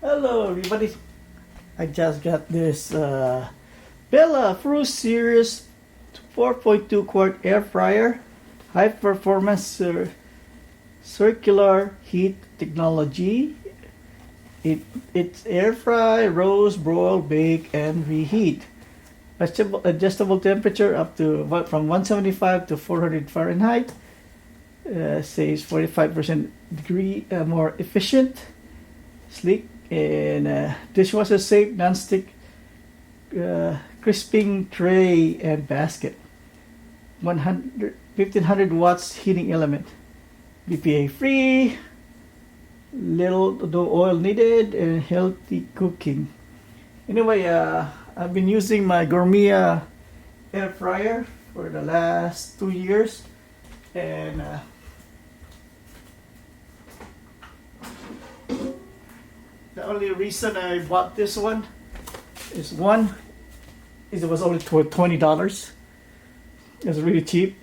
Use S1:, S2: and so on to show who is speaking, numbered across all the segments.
S1: Hello, everybody. I just got this Bella Fru Series 4.2 quart air fryer, high performance circular heat technology. It's air fry, roast, broil, bake, and reheat. Adjustable temperature up to from 175 to 400 Fahrenheit. Saves 45% degree more efficient, sleek, and dishwasher safe, non-stick crisping tray and basket. 1500 watts heating element, BPA free, little no oil needed, and healthy cooking. Anyway, I've been using my Gourmet air fryer for the last 2 years, and the only reason I bought this one is it was only $20. It was really cheap.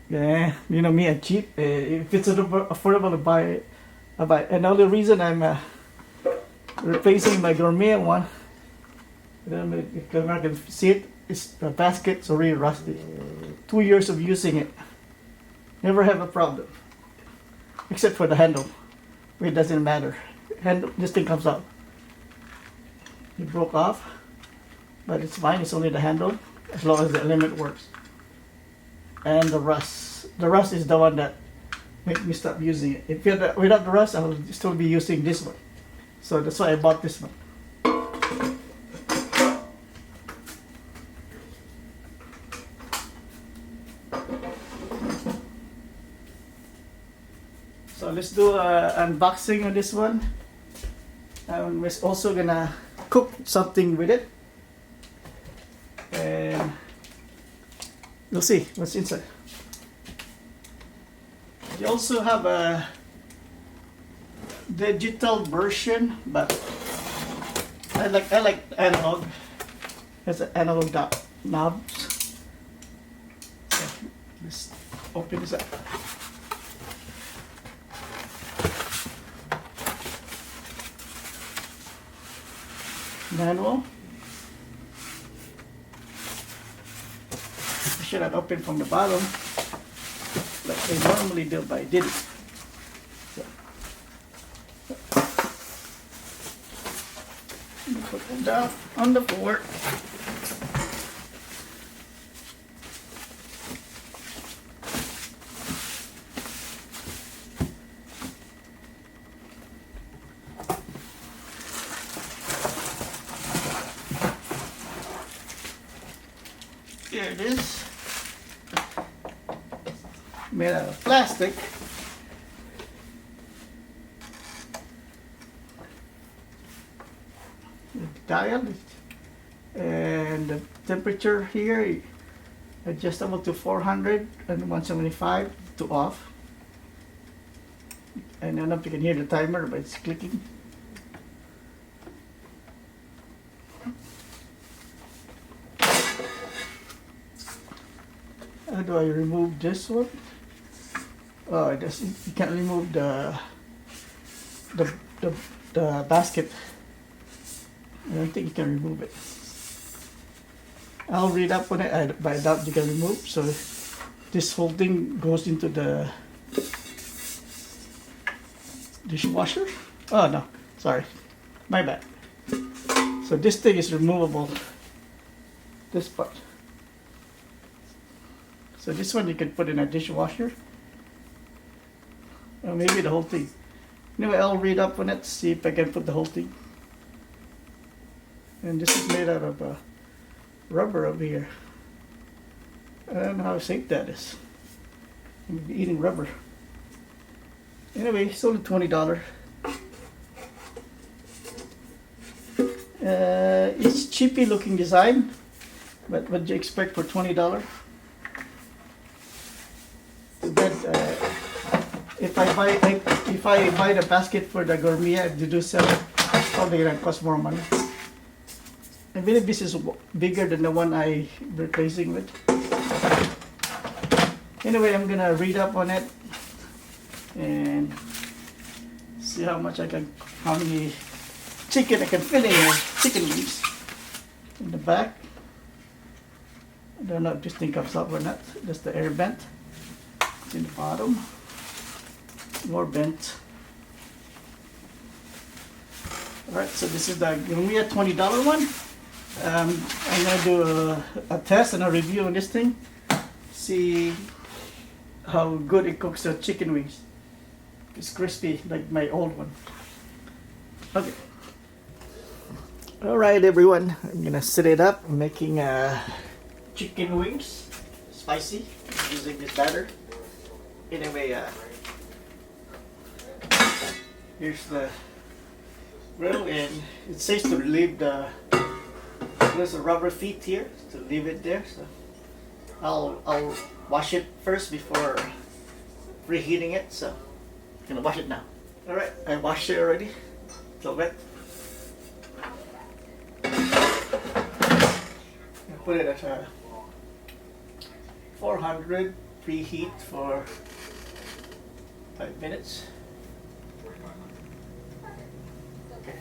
S1: Yeah, you know me, I'm cheap. If it's affordable to buy it, I buy it. And the only reason I'm replacing my Gourmet one, if you can see it, is the basket's already rusty. 2 years of using it, never have a problem, except for the handle. It doesn't matter. This thing comes out. It broke off, but it's fine. It's only the handle, as long as the element works. And the rust. The rust is the one that made me stop using it. If without the rust, I will still be using this one. So that's why I bought this one. So let's do an unboxing on this one. We're also gonna cook something with it, and we'll see what's inside. You also have a digital version, but I like analog. It's an analog knobs. So let's open this up. Manual. I should have opened from the bottom like they normally do, but I didn't. So, put them down on the floor. Here it is, made out of plastic. The dial and the temperature here adjustable to 400 and 175 to off. And I don't know if you can hear the timer, but it's clicking. How do I remove this one? Oh, it doesn't. You can't remove the basket. I don't think you can remove it. I'll read up on it, but I doubt you can remove. So this whole thing goes into the dishwasher. Oh no, sorry, my bad. So this thing is removable. This part. So this one you can put in a dishwasher. Or maybe the whole thing. Anyway, I'll read up on it, see if I can put the whole thing. And this is made out of rubber over here. I don't know how safe that is. I'm gonna be eating rubber. Anyway, it's only $20. It's cheapy looking design, but what do you expect for $20? If I buy the basket for the Gourmet, they do sell it, it's probably gonna cost more money. I believe this is bigger than the one I'm replacing with. Anyway, I'm gonna read up on it and See how many chicken I can fit in here. Chicken wings in the back. I don't know if this thing comes up or not. That's the air vent. It's in the bottom. More vent. Alright, so this is the Gourmet $20 one. I'm gonna do a test and a review on this thing. See how good it cooks the chicken wings. It's crispy like my old one. Okay. Alright everyone, I'm gonna set it up. I'm making chicken wings, spicy, using this batter. Anyway, here's the grill, and it says to leave there's a rubber feet here to leave it there. So I'll wash it first before reheating it. So I'm gonna wash it now. All right, I washed it already. It's all wet. I put it at 400 preheat for 5 minutes. Okay.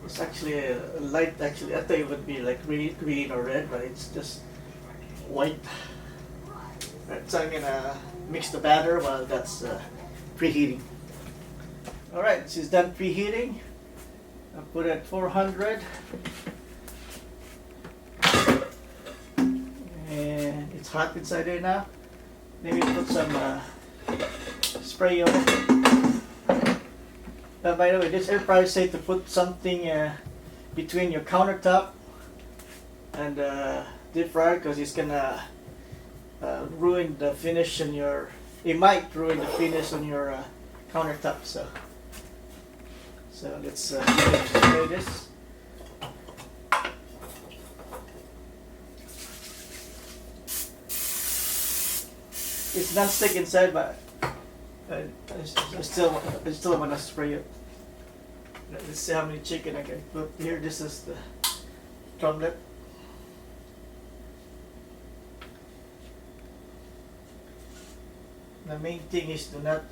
S1: It's actually a light. Actually, I thought it would be like green or red, but it's just white. Alright, so I'm gonna mix the batter while that's preheating. Alright, this is done preheating. I'll put it at 400. And it's hot inside there now. Maybe put some spray on it. By the way, this air fryer said to put something between your countertop and deep fryer, because it's gonna ruin the finish on your. It might ruin the finish on your countertop. So let's spray this. It's not stick inside, but I still want to spray it. Let's see how many chicken I can put here. This is the drumlet. The main thing is do not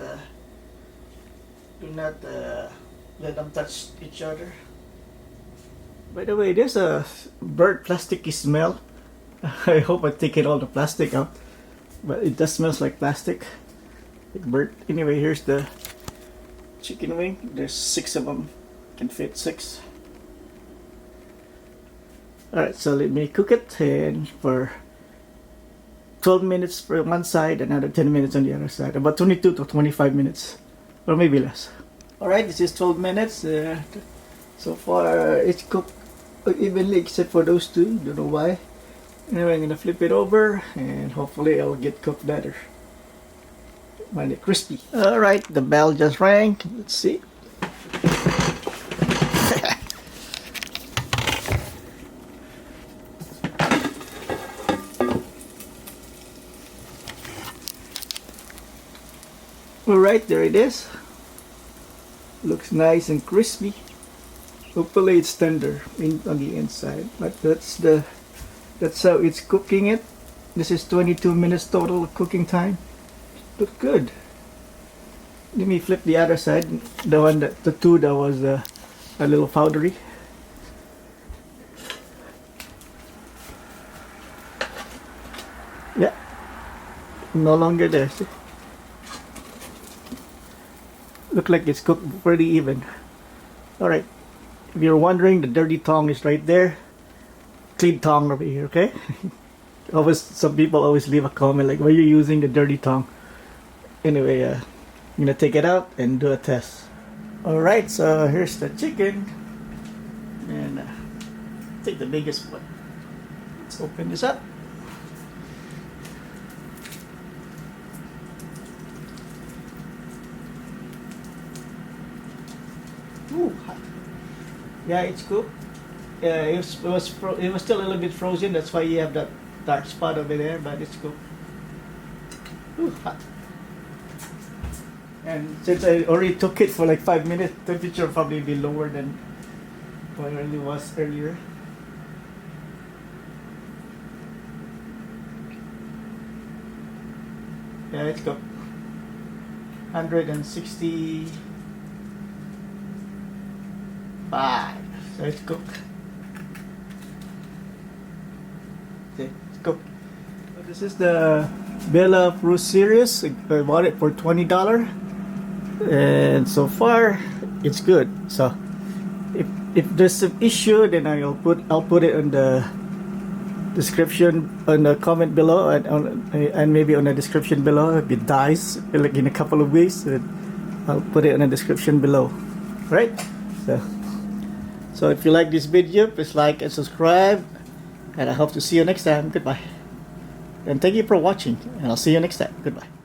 S1: let them touch each other. By the way, there's a burnt plasticky smell. I hope I taken all the plastic out, but it does smells like plastic. Like burnt. Anyway, here's the chicken wing. There's 6 of them. Can fit 6. Alright, so let me cook it, and for 12 minutes for one side, another 10 minutes on the other side. About 22 to 25 minutes, or maybe less. Alright, this is 12 minutes. So far, it's cooked evenly except for those two. Don't know why. Anyway, I'm gonna flip it over, and hopefully it'll get cooked better. Mighty crispy. Alright, the bell just rang. Let's see. Alright, there it is. Looks nice and crispy. Hopefully it's tender on the inside. But that's how it's cooking it. This is 22 minutes total cooking time. Look good. Let me flip the other side. The two that was a little powdery. Yeah, no longer there. See? Look like it's cooked pretty even. All right. If you're wondering, the dirty tongue is right there. Clean tongue over here. Okay. Some people always leave a comment like, "Why are you using the dirty tongue?" Anyway, I'm gonna take it out and do a test. Alright, so here's the chicken. And take the biggest one. Let's open this up. Ooh, hot. Yeah, it's cooked. It was still a little bit frozen. That's why you have that dark spot over there, but it's cooked. Ooh, hot. And since I already took it for like 5 minutes, temperature will probably be lower than what it really was earlier. Yeah, it's cooked. 160 5. So it's cooked. Okay, it's cooked. So this is the Bella Fruit series. I bought it for $20, and so far it's good. So if there's an issue, then I'll put it in the description, on the comment below, and maybe on the description below. If it dies like in a couple of weeks, I'll put it in the description below. Right? So if you like this video, please like and subscribe, and I hope to see you next time. Goodbye. And thank you for watching, and I'll see you next time. Goodbye.